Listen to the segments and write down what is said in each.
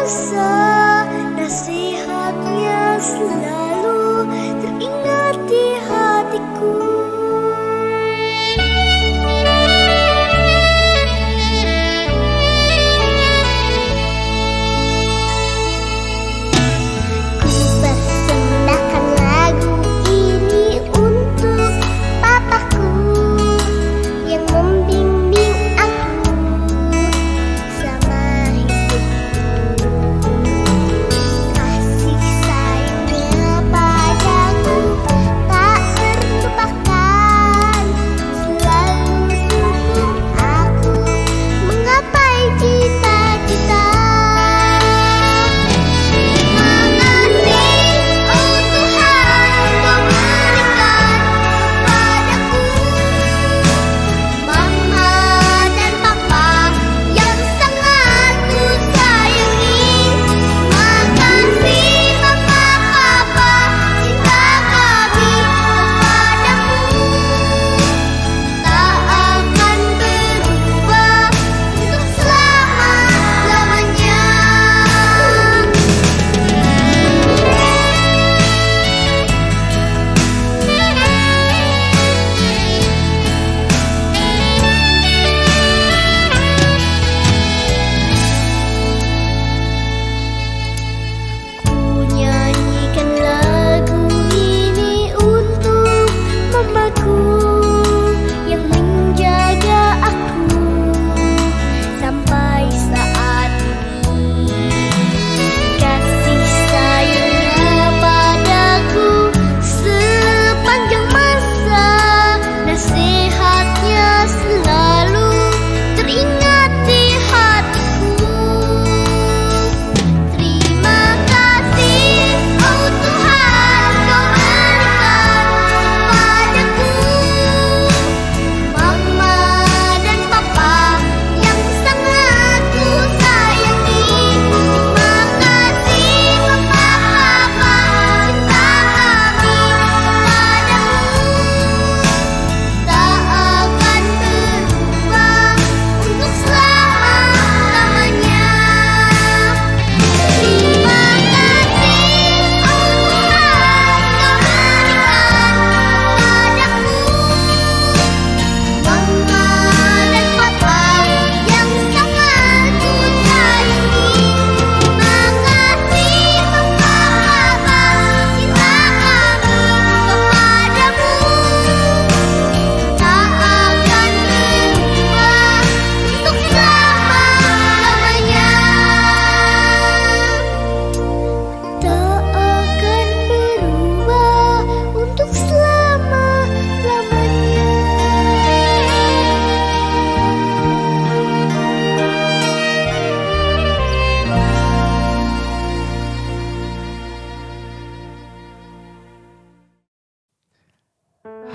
masa, nasihatnya selalu teringat di hatiku.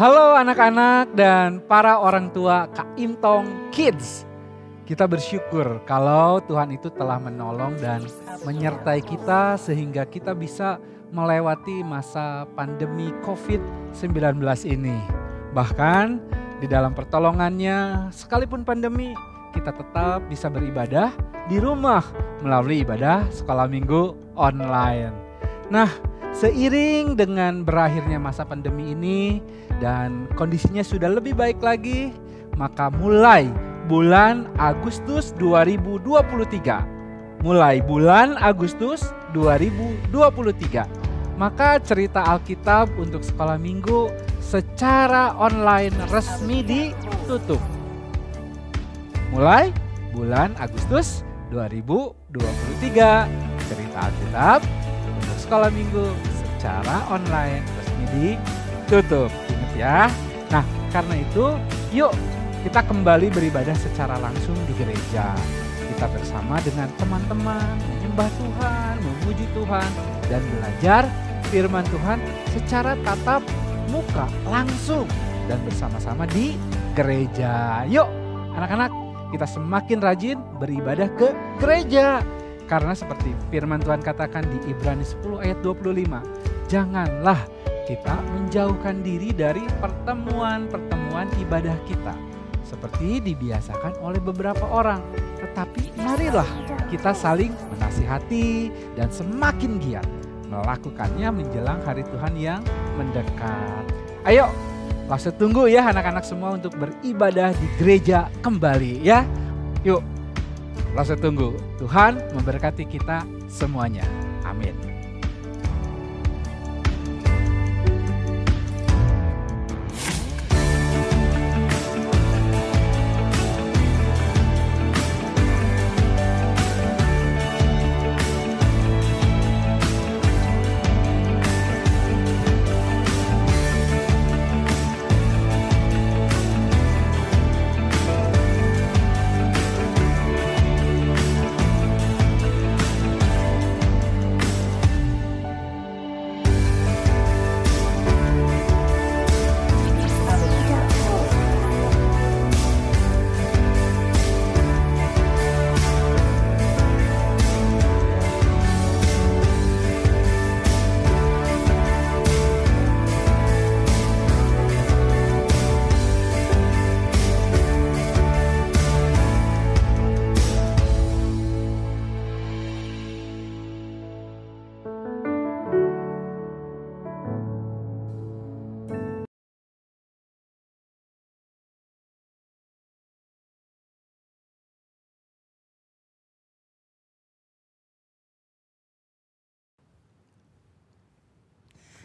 Halo anak-anak dan para orang tua Kak Intong Kids. Kita bersyukur kalau Tuhan itu telah menolong dan menyertai kita sehingga kita bisa melewati masa pandemi COVID-19 ini. Bahkan di dalam pertolongannya sekalipun pandemi kita tetap bisa beribadah di rumah melalui ibadah sekolah minggu online. Nah, seiring dengan berakhirnya masa pandemi ini dan kondisinya sudah lebih baik lagi, maka mulai bulan Agustus 2023, maka cerita Alkitab untuk sekolah minggu secara online resmi ditutup. Mulai bulan Agustus 2023, cerita Alkitab untuk sekolah minggu secara online resmi ditutup. Ingat ya. Nah, karena itu yuk kita kembali beribadah secara langsung di gereja. Kita bersama dengan teman-teman menyembah Tuhan, memuji Tuhan, dan belajar firman Tuhan secara tatap muka langsung dan bersama-sama di gereja. Yuk anak-anak, kita semakin rajin beribadah ke gereja. Karena seperti firman Tuhan katakan di Ibrani 10 ayat 25, janganlah kita menjauhkan diri dari pertemuan-pertemuan ibadah kita seperti dibiasakan oleh beberapa orang, Tetapi marilah kita saling menasihati dan semakin giat melakukannya menjelang hari Tuhan yang mendekat. Ayo, langsung tunggu ya anak-anak semua untuk beribadah di gereja kembali ya. Yuk, langsung tunggu. Tuhan memberkati kita semuanya. Amin.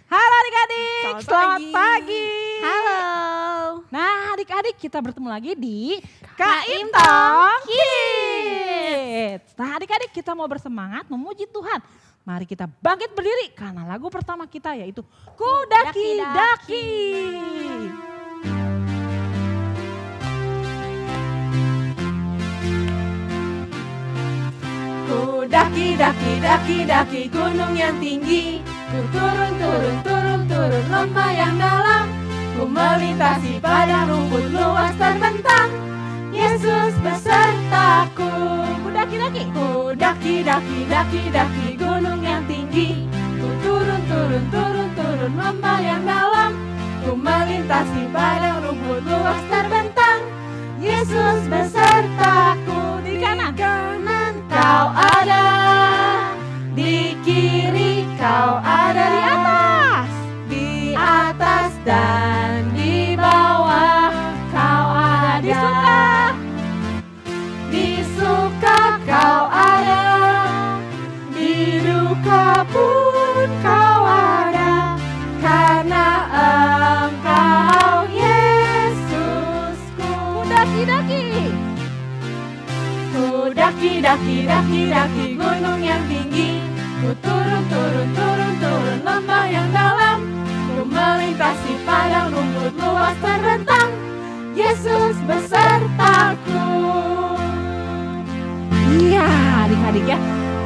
Halo adik-adik, selamat pagi. Halo. Nah adik-adik kita bertemu lagi di Kak Imtong Kids. Nah adik-adik kita mau bersemangat memuji Tuhan. Mari kita bangkit berdiri karena lagu pertama kita yaitu Kudaki Daki. Ku daki daki gunung yang tinggi. Ku turun lembah yang dalam. Ku melintasi padang rumput luas terbentang. Yesus besertaku. Ku daki daki gunung yang tinggi. Ku turun lembah yang dalam. Ku melintasi padang rumput luas terbentang. Yesus besertaku. Di kanan kau ada, di kiri kau ada, di atas dan di bawah kau ada, di suka kau ada, di duka pun kau ada, karena Engkau Yesusku. Ku daki gunung yang tinggi. Ku turun lembah yang dalam. Ku melintasi padang rumput luas terbentang. Yesus besertaku. Iya adik-adik ya,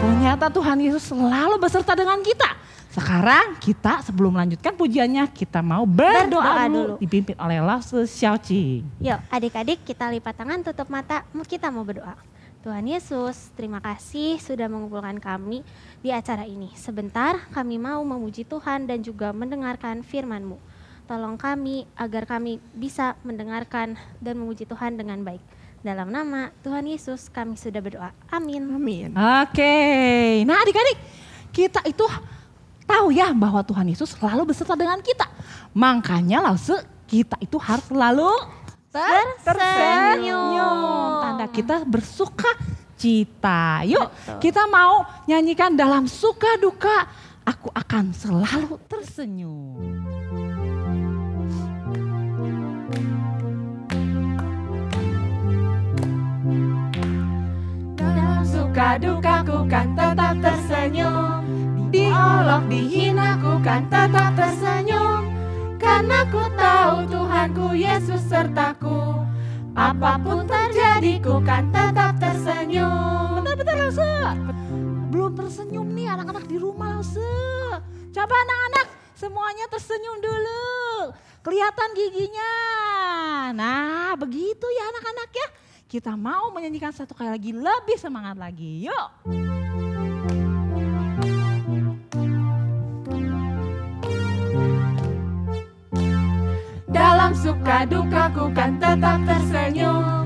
ternyata Tuhan Yesus selalu beserta dengan kita. Sekarang kita sebelum melanjutkan pujiannya kita mau berdoa dulu. Dipimpin oleh Lause Xiaoqing. Yuk adik-adik kita lipat tangan, tutup mata, kita mau berdoa. Tuhan Yesus, terima kasih sudah mengumpulkan kami di acara ini. Sebentar kami mau memuji Tuhan dan juga mendengarkan firman-Mu. Tolong kami agar kami bisa mendengarkan dan memuji Tuhan dengan baik. Dalam nama Tuhan Yesus kami sudah berdoa. Amin. Oke, nah adik-adik kita itu tahu ya bahwa Tuhan Yesus selalu beserta dengan kita. Makanya Lause kita itu harus selalu tersenyum. Tanda kita bersuka cita. Yuk kita mau nyanyikan dalam suka duka. Aku akan selalu tersenyum. Dalam suka dukaku kan tetap tersenyum. Diolok dihina ku kan tetap tersenyum. Karena ku tahu Tuhanku Yesus sertaku. Apapun terjadi ku kan tetap tersenyum. Betul Lause. Belum tersenyum nih anak-anak di rumah Lause. Coba anak-anak semuanya tersenyum dulu. Kelihatan giginya. Nah begitu ya anak-anak ya. Kita mau menyanyikan satu kali lagi lebih semangat lagi. Yuk. Dalam suka dukaku kan tetap tersenyum.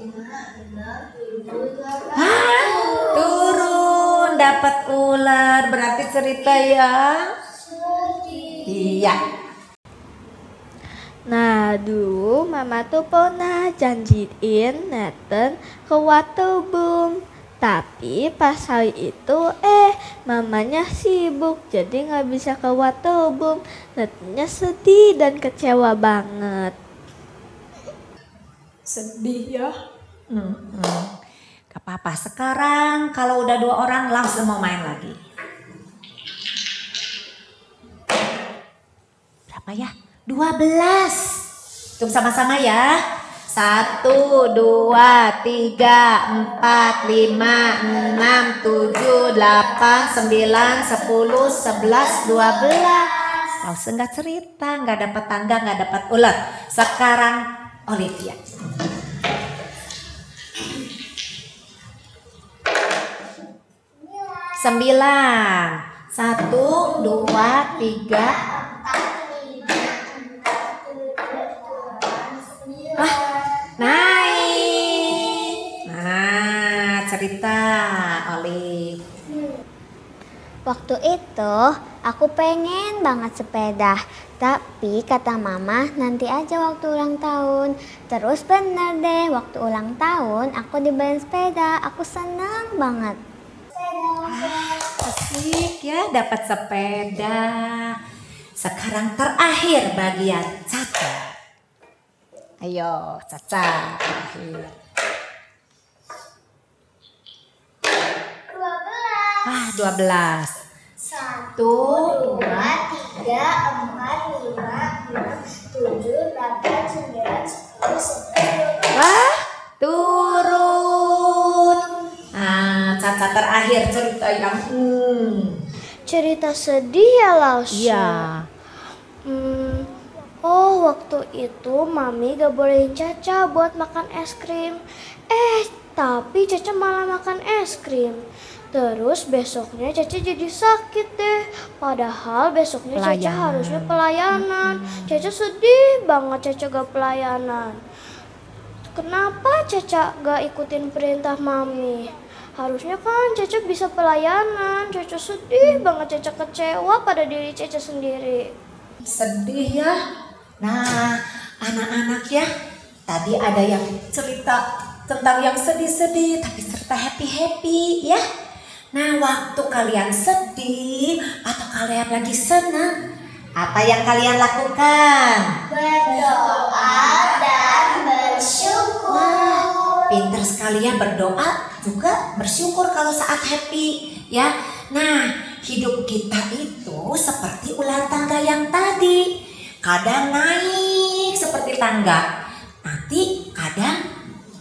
Hah? Turun dapat ular, berarti cerita yang iya. Nah, dulu mama tuh pernah janjiin Nathan ke waterboom. Tapi pas hari itu mamanya sibuk jadi nggak bisa ke waterboom. Nathannya sedih dan kecewa banget. Sedih ya? Gak apa-apa, sekarang kalau udah 2 orang langsung mau main lagi. Berapa ya? 12. Hitung sama-sama ya. 1, 2, 3, 4, 5, 6, 7, 8, 9, 10, 11, 12, Lause nggak cerita, nggak dapat tangga, nggak dapat ular. Sekarang Olivia. 9. 1, 2, 3. Wah, naik. Nah, cerita Olive. Waktu itu aku pengen banget sepeda, tapi kata mama nanti aja waktu ulang tahun. Terus bener deh, waktu ulang tahun aku dibeliin sepeda, aku senang banget. Asik ya, dapat sepeda. Sekarang terakhir bagian Caca. Ayo Caca, terakhir. 12. 1, 2, 3, 4, 5, 6, 7, 8, 9, 10, 11. Wah, turun. Nah, Caca terakhir cerita yang Cerita sedih ya, Laus? Iya. Oh, waktu itu Mami gak bolehin Caca buat makan es krim. Tapi Caca malah makan es krim. Terus besoknya Caca jadi sakit deh. Padahal besoknya Caca harusnya pelayanan. Caca sedih banget Caca gak pelayanan. Kenapa Caca gak ikutin perintah Mami? Harusnya kan Caca bisa pelayanan. Caca sedih banget, Caca kecewa pada diri Caca sendiri. Sedih ya. Nah, anak-anak ya, tadi ada yang cerita tentang yang sedih-sedih tapi serta happy-happy ya. Nah, waktu kalian sedih atau kalian lagi senang, apa yang kalian lakukan? Berdoa dan bersyukur. Wah, pinter sekali ya, berdoa juga bersyukur kalau saat happy ya. Nah, hidup kita itu seperti ular tangga yang tadi. Kadang naik seperti tangga, nanti kadang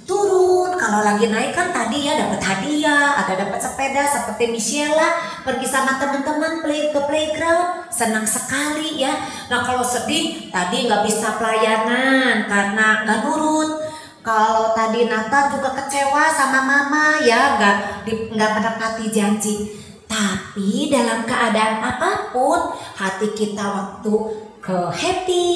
turun. Kalau lagi naik kan tadi ya dapat hadiah, ada dapat sepeda seperti Michela pergi sama teman-teman ke playground, senang sekali ya. Nah, kalau sedih tadi nggak bisa pelayanan karena nggak nurut. Kalau tadi Natal juga kecewa sama mama ya, nggak menepati janji. Tapi dalam keadaan apapun, hati kita waktu happy,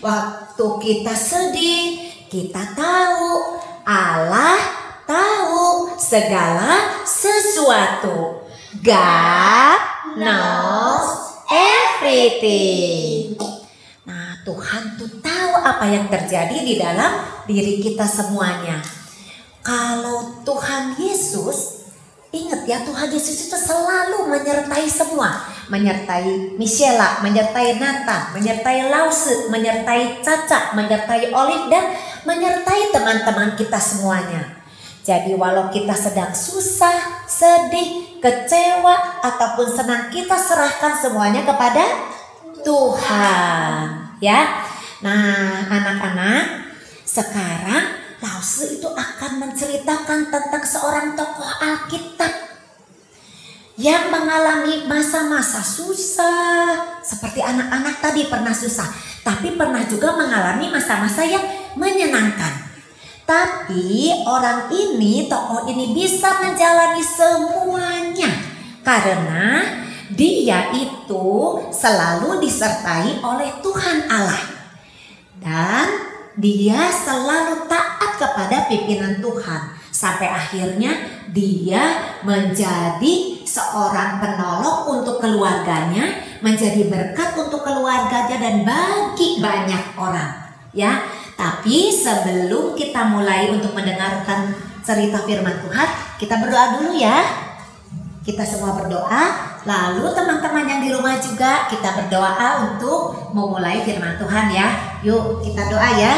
waktu kita sedih, kita tahu Allah tahu segala sesuatu. God knows everything. Nah, Tuhan tuh tahu apa yang terjadi di dalam diri kita semuanya. Kalau Tuhan Yesus, ingat ya, Tuhan Yesus itu selalu menyertai semua. Menyertai Michela, menyertai Nathan, menyertai Lause, menyertai Caca, menyertai Olive, dan menyertai teman-teman kita semuanya. Jadi walau kita sedang susah, sedih, kecewa, ataupun senang, kita serahkan semuanya kepada Tuhan. Ya, nah anak-anak, sekarang Lause itu akan menceritakan tentang seorang tokoh Alkitab yang mengalami masa-masa susah. Seperti anak-anak tadi pernah susah, tapi pernah juga mengalami masa-masa yang menyenangkan. Tapi orang ini, tokoh ini bisa menjalani semuanya karena dia itu selalu disertai oleh Tuhan Allah. Dan dia selalu taat kepada pimpinan Tuhan. Sampai akhirnya dia menjadi seorang penolong untuk keluarganya, menjadi berkat untuk keluarganya dan bagi banyak orang. Ya, tapi sebelum kita mulai untuk mendengarkan cerita firman Tuhan, kita berdoa dulu ya. Kita semua berdoa, lalu teman-teman yang di rumah juga kita berdoa untuk memulai firman Tuhan ya. Yuk kita doa ya.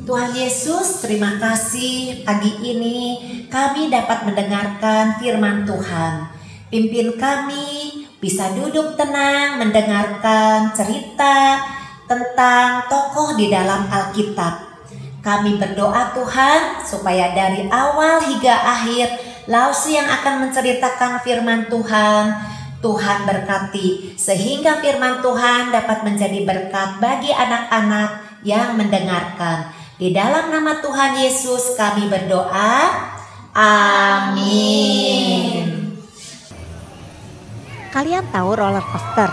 Tuhan Yesus, terima kasih pagi ini kami dapat mendengarkan firman Tuhan. Pimpin kami bisa duduk tenang mendengarkan cerita tentang tokoh di dalam Alkitab. Kami berdoa Tuhan supaya dari awal hingga akhir Lause yang akan menceritakan firman Tuhan Tuhan berkati sehingga firman Tuhan dapat menjadi berkat bagi anak-anak yang mendengarkan. Di dalam nama Tuhan Yesus kami berdoa. Amin. Kalian tahu roller coaster?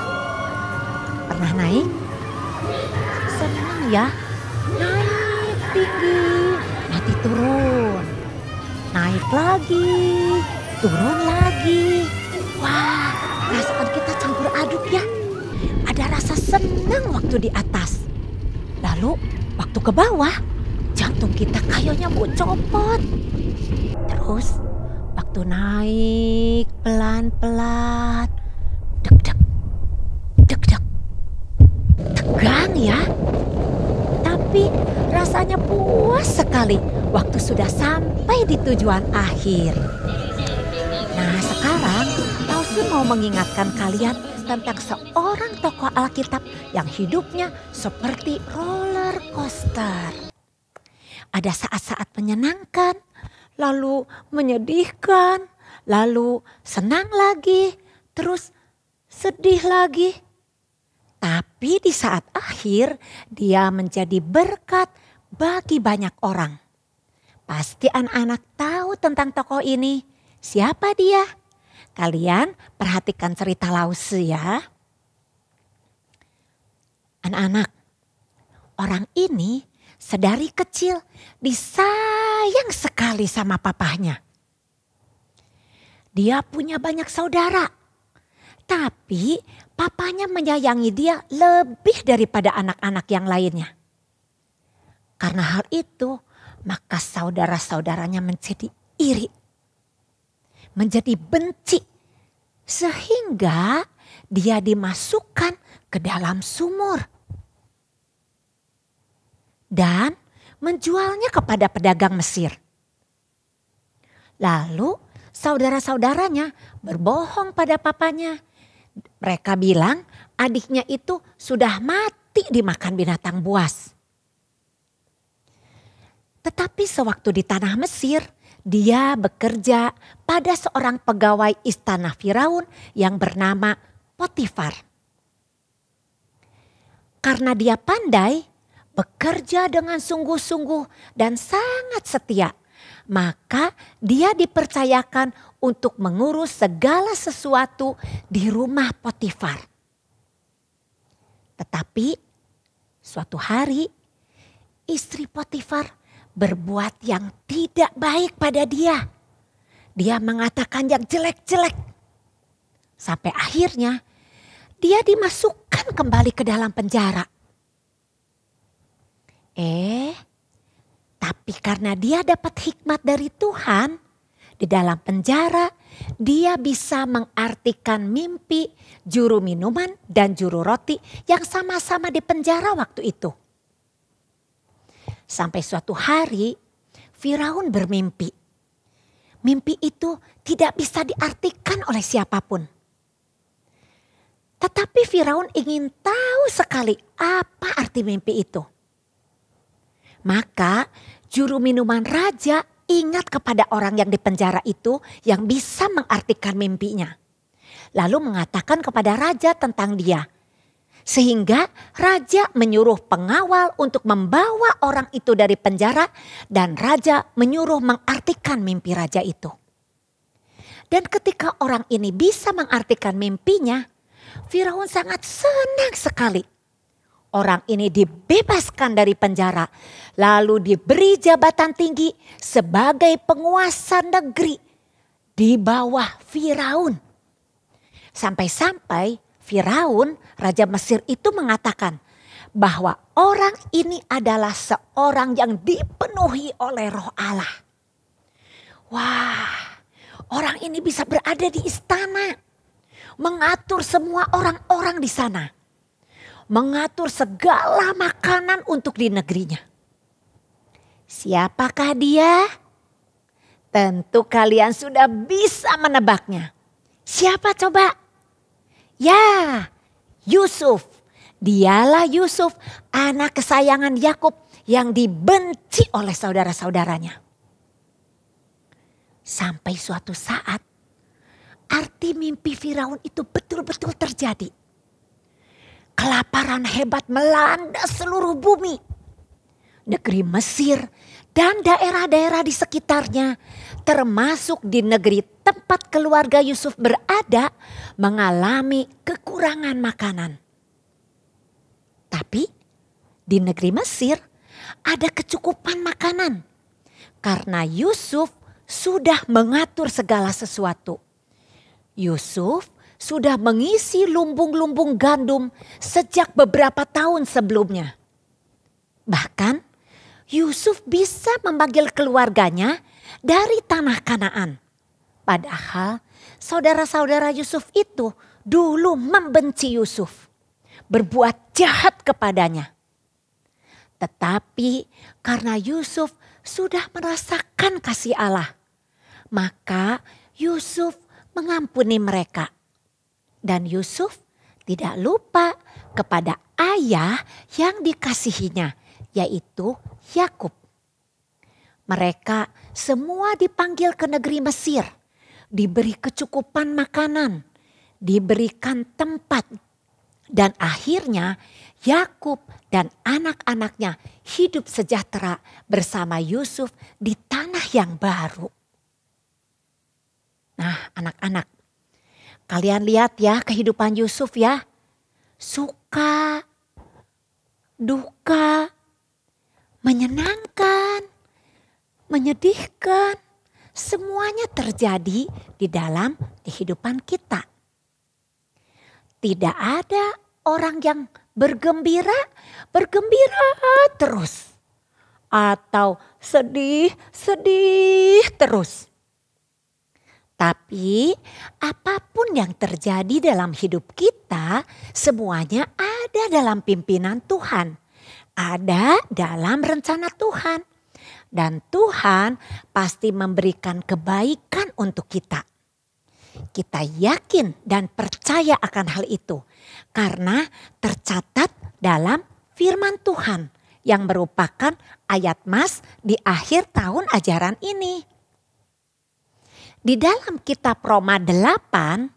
Pernah naik? Senang ya? Naik tinggi, nanti turun. Naik lagi, turun lagi. Wah, perasaan kita campur aduk ya. Ada rasa senang waktu di atas. Lalu waktu ke bawah, jantung kita kayaknya mau copot. Terus waktu naik pelan-pelan, deg-deg, deg-deg, tegang ya. Tapi rasanya puas sekali waktu sudah sampai di tujuan akhir. Nah sekarang Tausi mau mengingatkan kalian tentang seorang tokoh Alkitab yang hidupnya seperti roller coaster. Ada saat-saat menyenangkan, lalu menyedihkan, lalu senang lagi, terus sedih lagi. Tapi di saat akhir dia menjadi berkat bagi banyak orang. Pasti anak-anak tahu tentang tokoh ini. Siapa dia? Kalian perhatikan cerita Lause ya. Anak-anak, orang ini sedari kecil disayang sekali sama papahnya. Dia punya banyak saudara, tapi papanya menyayangi dia lebih daripada anak-anak yang lainnya. Karena hal itu, maka saudara-saudaranya menjadi iri, menjadi benci, sehingga dia dimasukkan ke dalam sumur dan menjualnya kepada pedagang Mesir. Lalu saudara-saudaranya berbohong pada papanya. Mereka bilang adiknya itu sudah mati dimakan binatang buas. Tetapi sewaktu di tanah Mesir, dia bekerja pada seorang pegawai istana Firaun yang bernama Potifar. Karena dia pandai, bekerja dengan sungguh-sungguh dan sangat setia, maka dia dipercayakan untuk mengurus segala sesuatu di rumah Potifar. Tetapi suatu hari istri Potifar berbuat yang tidak baik pada dia. Dia mengatakan yang jelek-jelek. Sampai akhirnya dia dimasukkan kembali ke dalam penjara. Tapi karena dia dapat hikmat dari Tuhan, di dalam penjara dia bisa mengartikan mimpi juru minuman dan juru roti yang sama-sama di penjara waktu itu. Sampai suatu hari Firaun bermimpi. Mimpi itu tidak bisa diartikan oleh siapapun. Tetapi Firaun ingin tahu sekali apa arti mimpi itu. Maka juru minuman raja ingat kepada orang yang di penjara itu yang bisa mengartikan mimpinya. Lalu mengatakan kepada raja tentang dia. Sehingga raja menyuruh pengawal untuk membawa orang itu dari penjara dan raja menyuruh mengartikan mimpi raja itu. Dan ketika orang ini bisa mengartikan mimpinya, Firaun sangat senang sekali. Orang ini dibebaskan dari penjara, lalu diberi jabatan tinggi sebagai penguasa negeri di bawah Firaun. Sampai-sampai Firaun, raja Mesir itu mengatakan bahwa orang ini adalah seorang yang dipenuhi oleh Roh Allah. Wah, orang ini bisa berada di istana, mengatur semua orang-orang di sana, mengatur segala makanan untuk di negerinya. Siapakah dia? Tentu kalian sudah bisa menebaknya. Siapa coba? Ya, Yusuf. Dialah Yusuf, anak kesayangan Yakub yang dibenci oleh saudara-saudaranya. Sampai suatu saat arti mimpi Firaun itu betul-betul terjadi. Kelaparan hebat melanda seluruh bumi. Negeri Mesir dan daerah-daerah di sekitarnya, termasuk di negeri tempat keluarga Yusuf berada, mengalami kekurangan makanan. Tapi di negeri Mesir ada kecukupan makanan karena Yusuf sudah mengatur segala sesuatu. Yusuf sudah mengisi lumbung-lumbung gandum sejak beberapa tahun sebelumnya. Bahkan Yusuf bisa memanggil keluarganya dari tanah Kanaan. Padahal saudara-saudara Yusuf itu dulu membenci Yusuf, berbuat jahat kepadanya. Tetapi karena Yusuf sudah merasakan kasih Allah, maka Yusuf mengampuni mereka. Dan Yusuf tidak lupa kepada ayah yang dikasihinya, yaitu Yakub. Mereka semua dipanggil ke negeri Mesir, diberi kecukupan makanan, diberikan tempat, dan akhirnya Yakub dan anak-anaknya hidup sejahtera bersama Yusuf di tanah yang baru. Nah, anak-anak, kalian lihat ya kehidupan Yusuf ya. Suka, duka, menyenangkan, menyedihkan, semuanya terjadi di dalam kehidupan kita. Tidak ada orang yang bergembira terus. Atau sedih terus. Tapi apapun yang terjadi dalam hidup kita, semuanya ada dalam pimpinan Tuhan. Ada dalam rencana Tuhan. Dan Tuhan pasti memberikan kebaikan untuk kita. Kita yakin dan percaya akan hal itu. Karena tercatat dalam firman Tuhan yang merupakan ayat mas di akhir tahun ajaran ini. Di dalam kitab Roma 8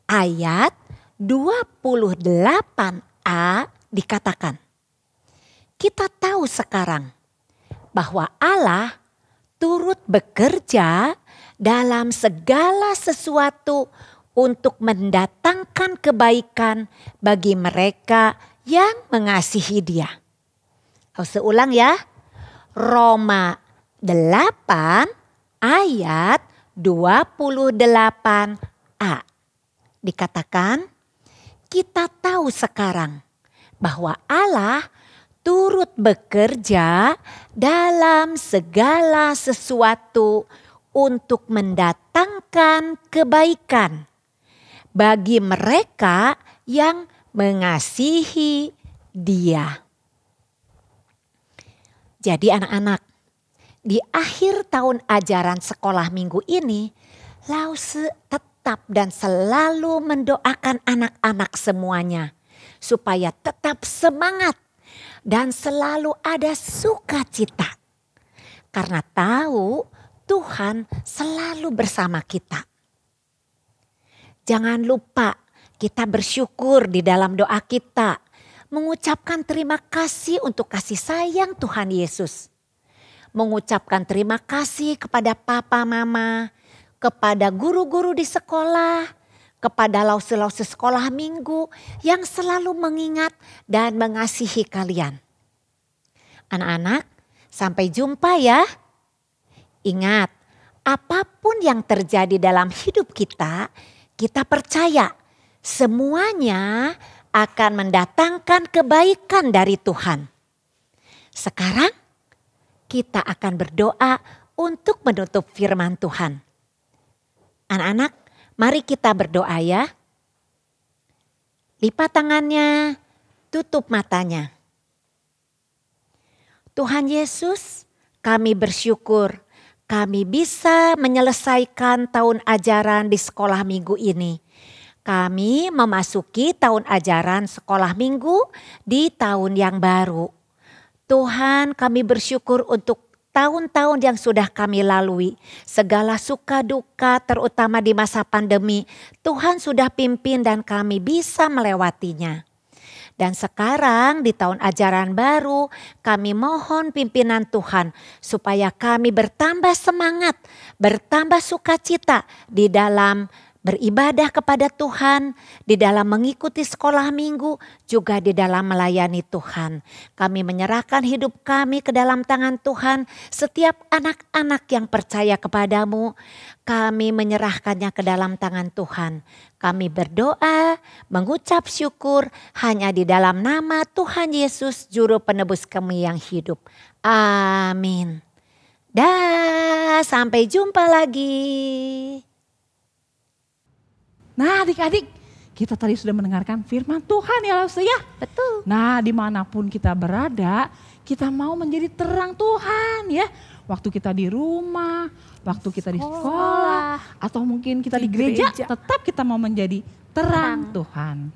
ayat 28a dikatakan, kita tahu sekarang bahwa Allah turut bekerja dalam segala sesuatu untuk mendatangkan kebaikan bagi mereka yang mengasihi Dia. Seulang ya, Roma 8 ayat 28a. Dikatakan, kita tahu sekarang bahwa Allah turut bekerja dalam segala sesuatu untuk mendatangkan kebaikan bagi mereka yang mengasihi Dia. Jadi anak-anak, di akhir tahun ajaran sekolah minggu ini, Lause tetap dan selalu mendoakan anak-anak semuanya supaya tetap semangat dan selalu ada sukacita. Karena tahu Tuhan selalu bersama kita. Jangan lupa kita bersyukur di dalam doa kita, mengucapkan terima kasih untuk kasih sayang Tuhan Yesus. Mengucapkan terima kasih kepada papa mama, kepada guru-guru di sekolah, kepada lause-lause sekolah minggu yang selalu mengingat dan mengasihi kalian. Anak-anak, sampai jumpa ya. Ingat, apapun yang terjadi dalam hidup kita, kita percaya semuanya akan mendatangkan kebaikan dari Tuhan. Sekarang kita akan berdoa untuk menutup firman Tuhan. Anak-anak, mari kita berdoa ya. Lipat tangannya, tutup matanya. Tuhan Yesus, kami bersyukur kami bisa menyelesaikan tahun ajaran di sekolah minggu ini. Kami memasuki tahun ajaran sekolah minggu di tahun yang baru. Tuhan, kami bersyukur untuk tahun-tahun yang sudah kami lalui, segala suka duka terutama di masa pandemi, Tuhan sudah pimpin dan kami bisa melewatinya. Dan sekarang di tahun ajaran baru kami mohon pimpinan Tuhan supaya kami bertambah semangat, bertambah sukacita di dalam beribadah kepada Tuhan, di dalam mengikuti sekolah minggu, juga di dalam melayani Tuhan. Kami menyerahkan hidup kami ke dalam tangan Tuhan. Setiap anak-anak yang percaya kepadamu, kami menyerahkannya ke dalam tangan Tuhan. Kami berdoa, mengucap syukur hanya di dalam nama Tuhan Yesus, Juru Penebus kami yang hidup. Amin. Dah, sampai jumpa lagi. Nah adik-adik, kita tadi sudah mendengarkan firman Tuhan ya Lause ya. Betul. Nah dimanapun kita berada, kita mau menjadi terang Tuhan ya. Waktu kita di rumah, waktu kita di sekolah, atau mungkin kita di gereja, tetap kita mau menjadi terang Tuhan.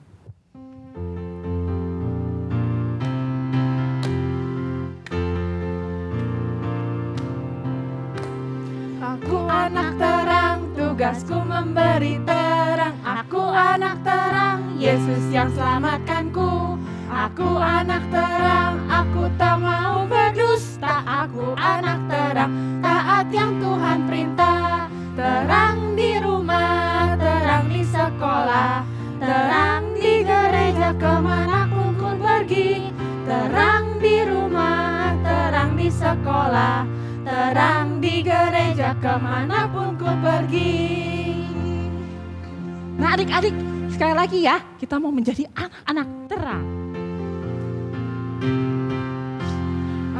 Aku anak terang, tugasku memberi terang. Aku anak terang, Yesus yang selamatkanku. Aku anak terang, aku tak mau berdusta. Aku anak terang, taat yang Tuhan perintah. Terang di rumah, terang di sekolah, terang di gereja kemanapun ku pergi. Terang di rumah, terang di sekolah, terang di gereja kemanapun ku pergi. Nah adik-adik, sekali lagi ya, kita mau menjadi anak-anak terang.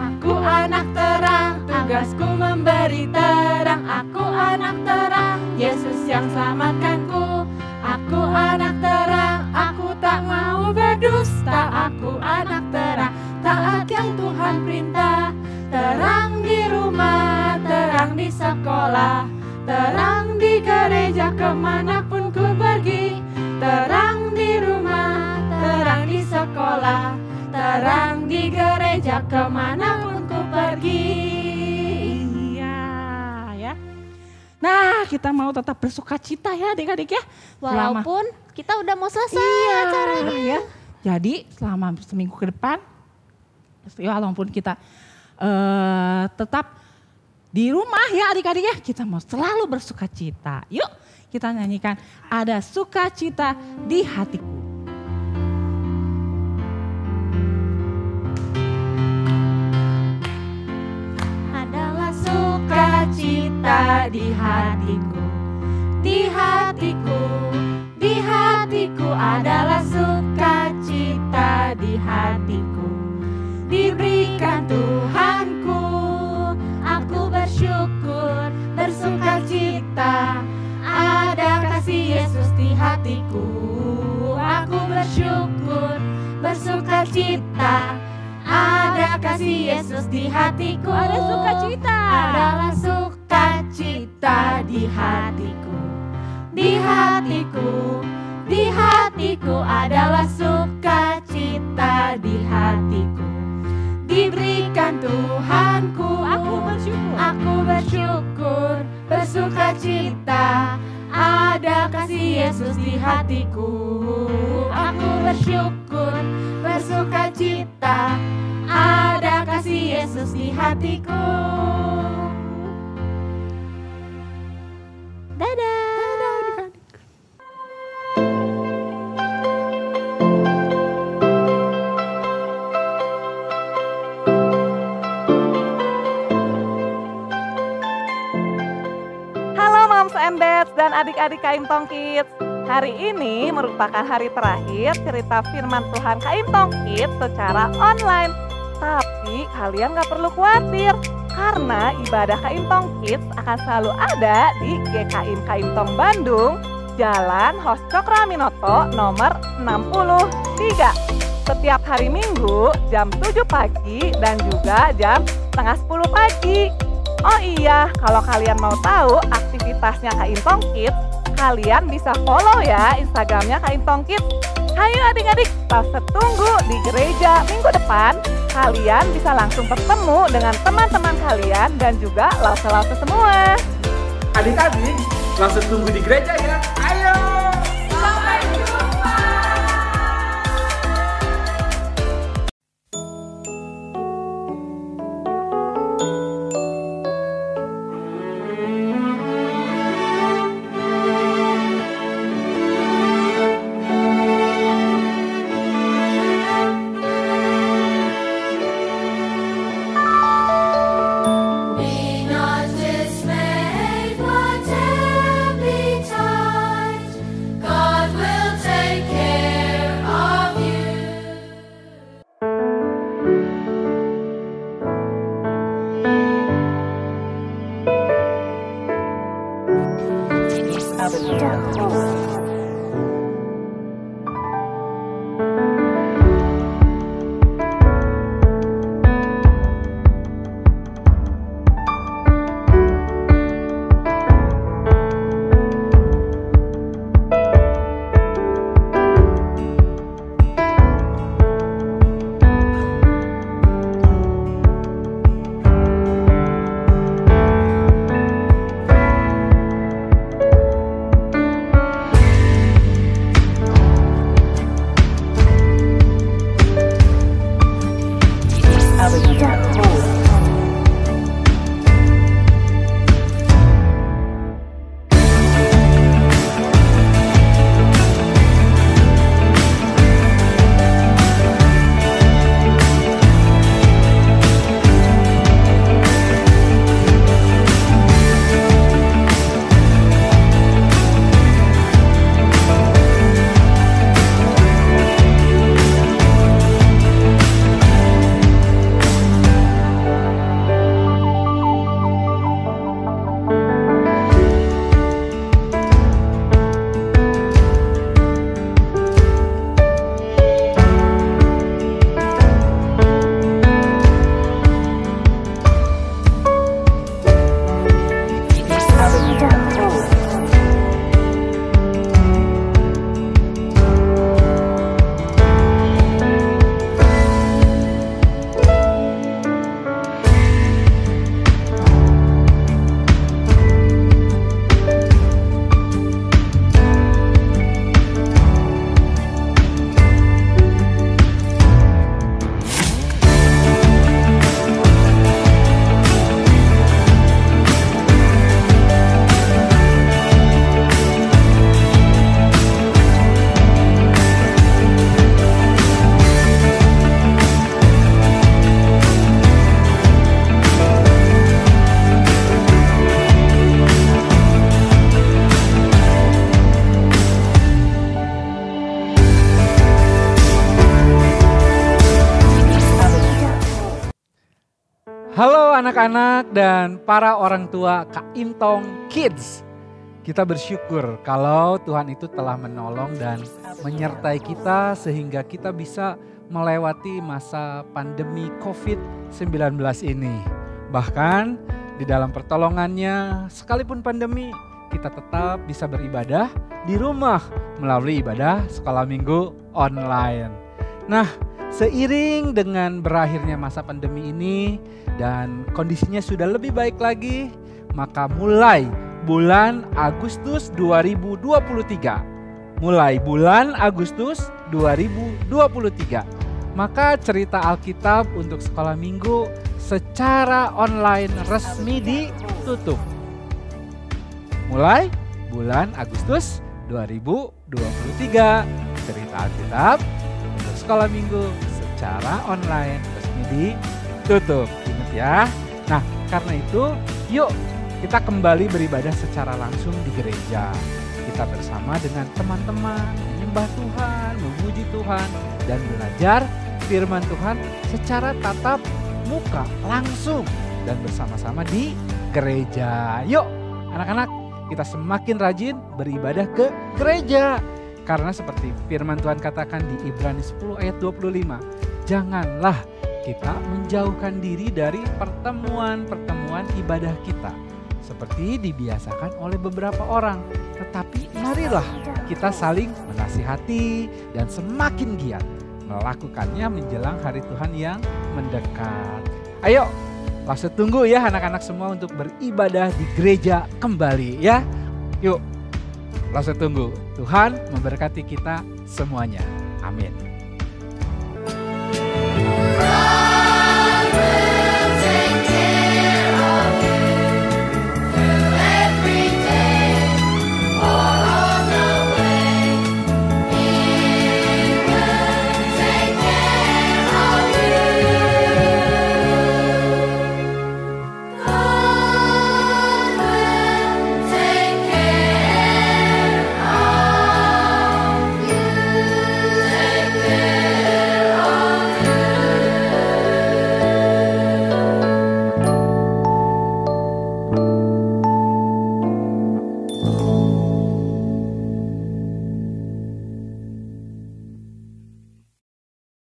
Aku anak terang, tugasku memberi terang. Aku anak terang, Yesus yang selamatkanku. Aku anak terang, aku tak mau berdusta. Aku anak terang, taat yang Tuhan perintah. Terang di rumah, terang di sekolah, terang di gereja kemanapun ku pergi. Terang di rumah, terang di sekolah, terang di gereja kemanapun ku pergi. Iya ya. Nah kita mau tetap bersuka cita ya adik-adik ya. Walaupun kita udah mau selesai acaranya. Ya. Jadi selama seminggu ke depan, ya walaupun kita tetap di rumah ya adik-adik ya, kita mau selalu bersuka cita. Yuk kita nyanyikan Ada Sukacita di Hatiku. Adalah sukacita di hatiku, di hatiku, di hatiku. Adalah sukacita di hatiku, diberikan Tuhanku. Aku bersyukur, bersukacita, ada kasih Yesus di hatiku. Aku bersyukur, bersukacita, ada kasih Yesus di hatiku. Ada sukacita. Adalah sukacita di hatiku, di hatiku, di hatiku. Adalah sukacita di hatiku, diberikan Tuhanku. Aku bersyukur, bersukacita, ada kasih Yesus di hatiku. Aku bersyukur, bersukacita, ada kasih Yesus di hatiku. Dadah. Moms and Dads dan adik-adik Kaimtong Kids. Hari ini merupakan hari terakhir cerita firman Tuhan Kaimtong Kids secara online. Tapi kalian gak perlu khawatir, karena ibadah Kaimtong Kids akan selalu ada di GKIM Kaimtong Bandung, Jalan Hos Cokroaminoto nomor 63. Setiap hari Minggu jam 7 pagi dan juga jam setengah 10 pagi. Oh iya, kalau kalian mau tahu aktivitasnya Kaimtong Kids, kalian bisa follow ya Instagramnya Kaimtong Kids. Hayo adik-adik, Lause tunggu di gereja minggu depan. Kalian bisa langsung bertemu dengan teman-teman kalian dan juga Lause-Lause semua. Adik-adik, Lause tunggu di gereja ya. Ayo! Sampai jumpa. Be not dismayed, whatever betide, God will take care of you. Halo anak-anak dan para orang tua Kak Imtong Kids. Kita bersyukur kalau Tuhan itu telah menolong dan menyertai kita sehingga kita bisa melewati masa pandemi COVID-19 ini. Bahkan di dalam pertolongannya sekalipun pandemi kita tetap bisa beribadah di rumah melalui ibadah sekolah minggu online. Nah, seiring dengan berakhirnya masa pandemi ini dan kondisinya sudah lebih baik lagi, maka mulai bulan Agustus 2023, maka cerita Alkitab untuk sekolah minggu secara online resmi ditutup. Mulai bulan Agustus 2023, cerita Alkitab untuk sekolah minggu secara online resmi ditutup. Ingat ya. Nah, karena itu yuk kita kembali beribadah secara langsung di gereja. Kita bersama dengan teman-teman menyembah Tuhan, memuji Tuhan, dan belajar firman Tuhan secara tatap muka langsung dan bersama-sama di gereja. Yuk anak-anak, kita semakin rajin beribadah ke gereja. Karena seperti firman Tuhan katakan di Ibrani 10 ayat 25, janganlah kita menjauhkan diri dari pertemuan-pertemuan ibadah kita seperti dibiasakan oleh beberapa orang, Tetapi marilah kita saling menasihati dan semakin giat melakukannya menjelang hari Tuhan yang mendekat. Ayo, langsung tunggu ya anak-anak semua untuk beribadah di gereja kembali ya. Yuk, langsung tunggu. Tuhan memberkati kita semuanya. Amin.